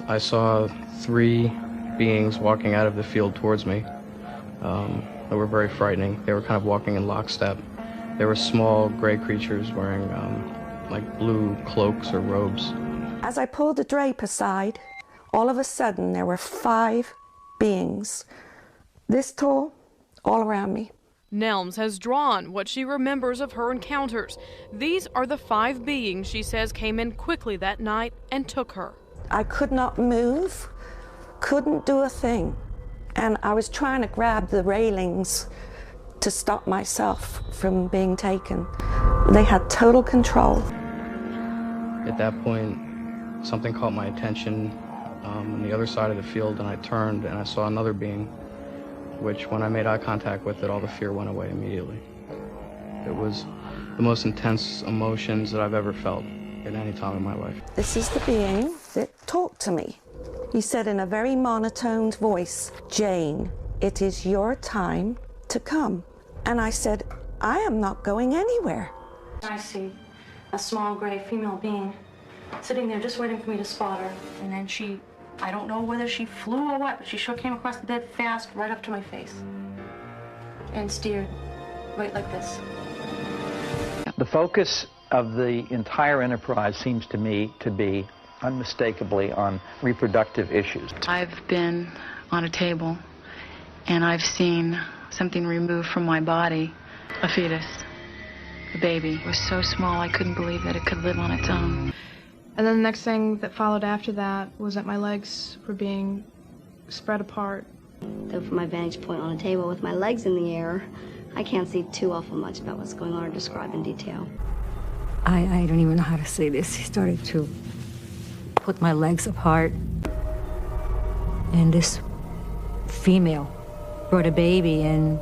I saw three beings walking out of the field towards me. They were very frightening. They were kind of walking in lockstep. They were small gray creatures wearing like blue cloaks or robes. As I pulled the drape aside, all of a sudden there were 5 beings, this tall, all around me. Nelms has drawn what she remembers of her encounters. These are the 5 beings she says came in quickly that night and took her. I could not move, couldn't do a thing. And I was trying to grab the railings to stop myself from being taken. They had total control. At that point, something caught my attention on the other side of the field, and I turned and I saw another being, which when I made eye contact with it, all the fear went away immediately. It was the most intense emotions that I've ever felt at any time in my life. This is the being that talked to me. He said in a very monotoned voice, "Jane, it is your time to come." And I said, "I am not going anywhere." I see a small gray female being sitting there just waiting for me to spot her. And then she, I don't know whether she flew or what, but she sure came across the bed fast right up to my face and steered right like this. The focus of the entire enterprise seems to me to be unmistakably on reproductive issues. I've been on a table and I've seen something removed from my body, a fetus, a baby. It was so small I couldn't believe that it could live on its own. And then the next thing that followed after that was that my legs were being spread apart. Though from my vantage point on a table with my legs in the air, I can't see too awful much about what's going on or describe in detail. I don't even know how to say this. He started to put my legs apart. And this female brought a baby and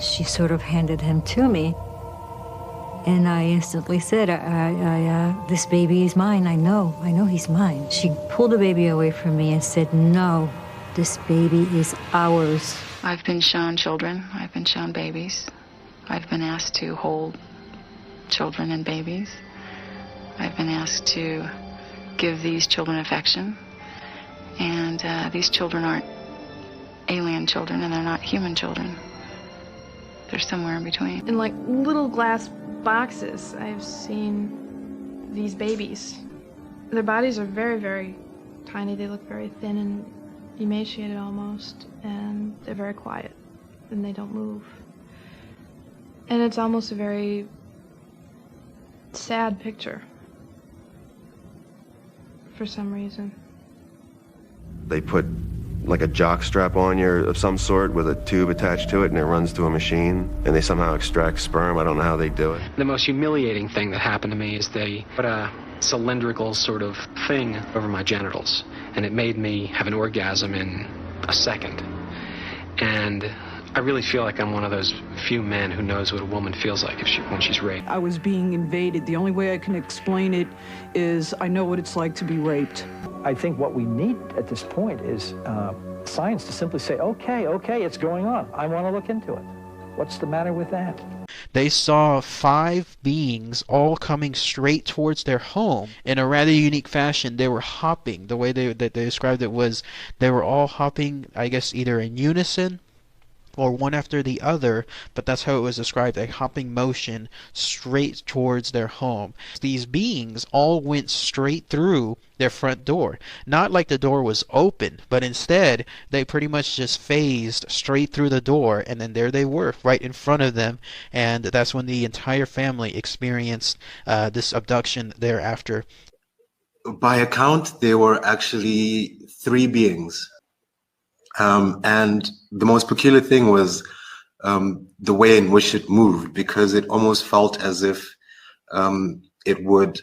she sort of handed him to me. And I instantly said, this baby is mine. I know he's mine. She pulled the baby away from me and said, "No, this baby is ours." I've been shown children. I've been shown babies. I've been asked to hold children and babies. I've been asked to give these children affection. And these children aren't alien children, and they're not human children. They're somewhere in between. In like little glass boxes, I've seen these babies. Their bodies are very, very tiny. They look very thin and emaciated almost, and they're very quiet, and they don't move. And it's almost a very sad picture for some reason. They put like a jock strap on you of some sort with a tube attached to it, and it runs to a machine, and they somehow extract sperm. I don't know how they do it. The most humiliating thing that happened to me is they put a cylindrical sort of thing over my genitals, and it made me have an orgasm in a second. And I really feel like I'm one of those few men who knows what a woman feels like when she's raped. I was being invaded. The only way I can explain it is I know what it's like to be raped. I think what we need at this point is science to simply say, okay, it's going on. I want to look into it. What's the matter with that? They saw 5 beings all coming straight towards their home in a rather unique fashion. They were hopping. The way they described it was they were all hopping, I guess, either in unison or one after the other, but that's how it was described, a hopping motion straight towards their home. These beings all went straight through their front door. Not like the door was open, but instead they pretty much just phased straight through the door, and then there they were right in front of them, and that's when the entire family experienced this abduction thereafter. By account, there were actually 3 beings. And the most peculiar thing was the way in which it moved, because it almost felt as if it would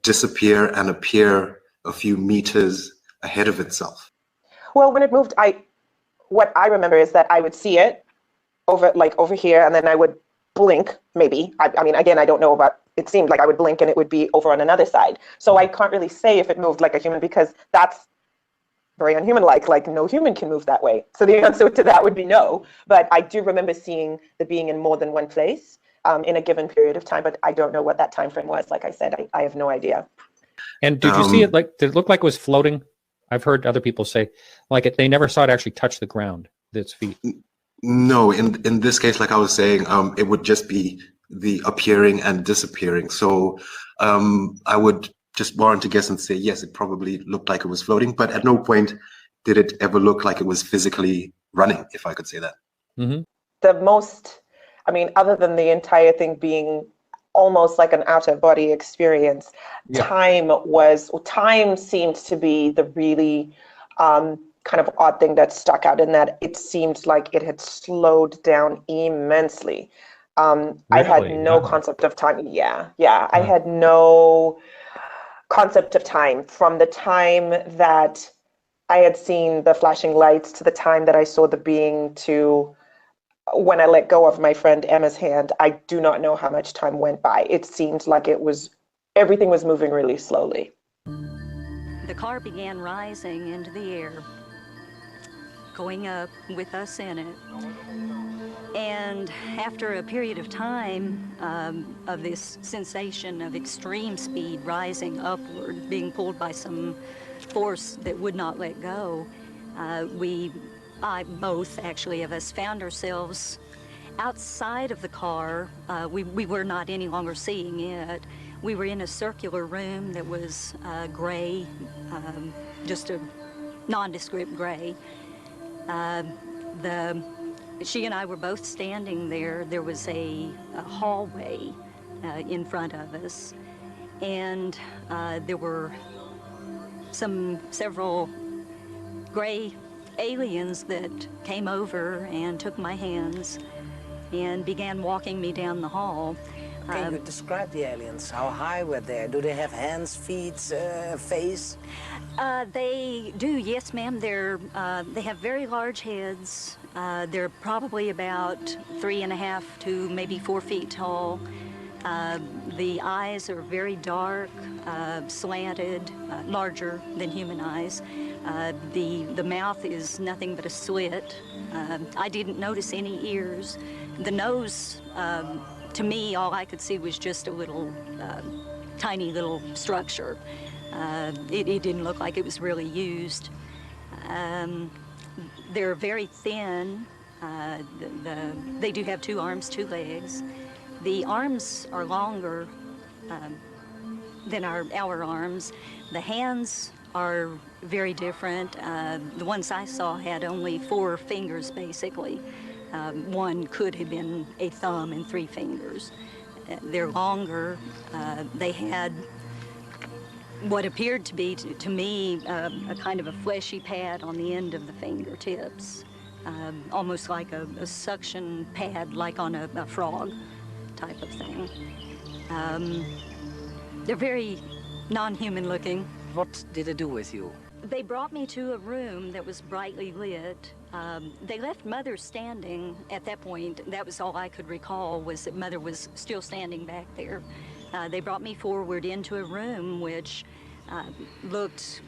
disappear and appear a few meters ahead of itself. Well, when it moved, what I remember is that I would see it over here, and then I would blink, maybe. I mean, again, I don't know about, it seemed like I would blink and it would be over on another side. So I can't really say if it moved like a human, because that's very unhuman-like no human can move that way. So the answer to that would be no. But I do remember seeing the being in more than one place in a given period of time, but I don't know what that time frame was. Like I said, I have no idea. And did you see it did it look like it was floating? I've heard other people say they never saw it actually touch the ground, its feet. No, in this case, like I was saying, it would just be the appearing and disappearing. So I would just warrant to guess and say, yes, it probably looked like it was floating, but at no point did it ever look like it was physically running, if I could say that. Mm-hmm. The most, I mean, other than the entire thing being almost like an out-of-body experience, time seemed to be the really kind of odd thing that stuck out, in that it seemed like it had slowed down immensely. I had no concept of time. I had no concept of time from the time that I had seen the flashing lights to the time that I saw the being to when I let go of my friend Emma's hand. I do not know how much time went by. It seemed like everything was moving really slowly. The car began rising into the air, going up with us in it. And after a period of time of this sensation of extreme speed rising upward, being pulled by some force that would not let go, both actually of us found ourselves outside of the car. We were not any longer seeing it. We were in a circular room that was gray, just a nondescript gray. She and I were both standing there. There was a hallway in front of us, and there were several gray aliens that came over and took my hands and began walking me down the hall. Can you describe the aliens? How high were they? Do they have hands, feet, face? They do, yes, ma'am. They have very large heads. They're probably about 3.5 to maybe 4 feet tall. The eyes are very dark, slanted, larger than human eyes. The mouth is nothing but a slit. I didn't notice any ears. The nose, to me, all I could see was just a little, tiny little structure. It didn't look like it was really used. They're very thin. They do have 2 arms, 2 legs. The arms are longer than our arms. The hands are very different. The ones I saw had only 4 fingers, basically. One could have been a thumb and 3 fingers. They're longer. They had what appeared to be, to me, a kind of a fleshy pad on the end of the fingertips, almost like a suction pad, like on a frog type of thing. They're very non-human looking. What did they do with you? They brought me to a room that was brightly lit. They left Mother standing at that point. That was all I could recall, was that Mother was still standing back there. They brought me forward into a room which looked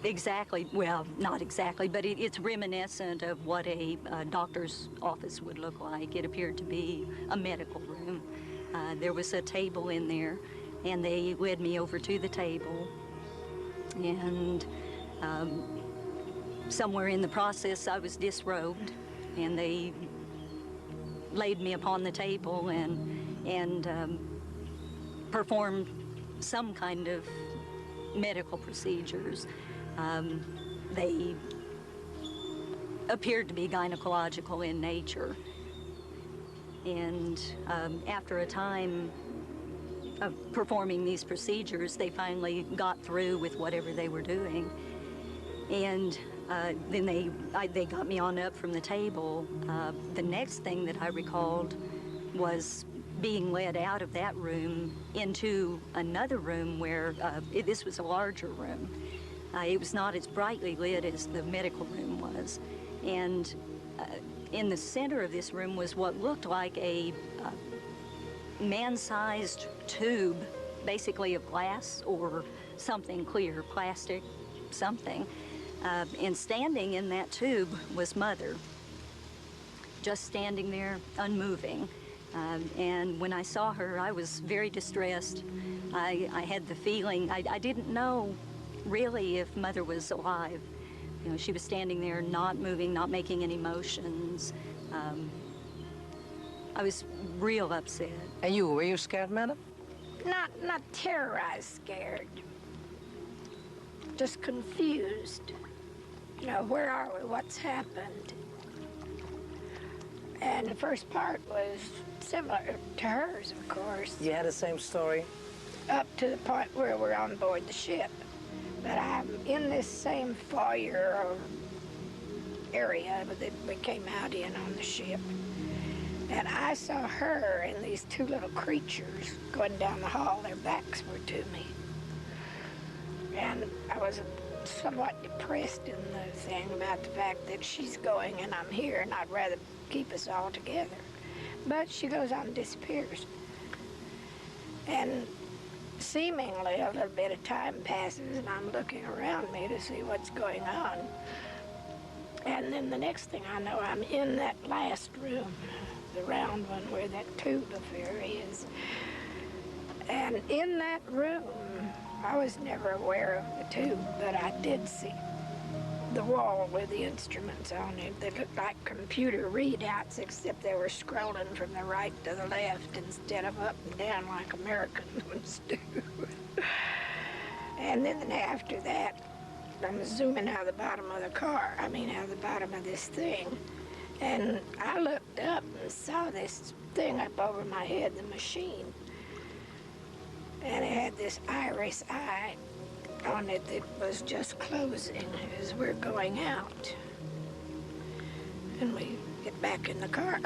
exactly, well, not exactly, but it's reminiscent of what a doctor's office would look like. It appeared to be a medical room. There was a table in there, and they led me over to the table. And somewhere in the process, I was disrobed, and they laid me upon the table and performed some kind of medical procedures. They appeared to be gynecological in nature. And after a time of performing these procedures, they finally got through with whatever they were doing. And then they got me on up from the table. The next thing that I recalled was being led out of that room into another room where this was a larger room. It was not as brightly lit as the medical room was. And in the center of this room was what looked like a man-sized tube, basically of glass or something clear, plastic, something. And standing in that tube was Mother, just standing there, unmoving. And when I saw her, I was very distressed. I had the feeling, I didn't know really if Mother was alive. You know, she was standing there not moving, not making any motions. I was real upset. And were you scared, madam? Not terrorized, scared. Just confused. You know, where are we? What's happened? And the first part was similar to hers, of course. You had the same story? Up to the point where we're on board the ship. But I'm in this same foyer area that we came out in on the ship. And I saw her and these two little creatures going down the hall. Their backs were to me. And I was somewhat depressed in the thing about the fact that she's going and I'm here, and I'd rather keep us all together. But she goes on and disappears. And seemingly a little bit of time passes and I'm looking around me to see what's going on. And then the next thing I know, I'm in that last room, the round one where that tube affair is. And in that room, I was never aware of the tube, but I did see the wall with the instruments on it. They looked like computer readouts, except they were scrolling from the right to the left instead of up and down like American ones do. And then after that, I'm zooming out of the bottom of the car, out of the bottom of this thing. And I looked up and saw this thing up over my head, the machine. And it had this iris eye on it that was just closing as we're going out. And we get back in the car.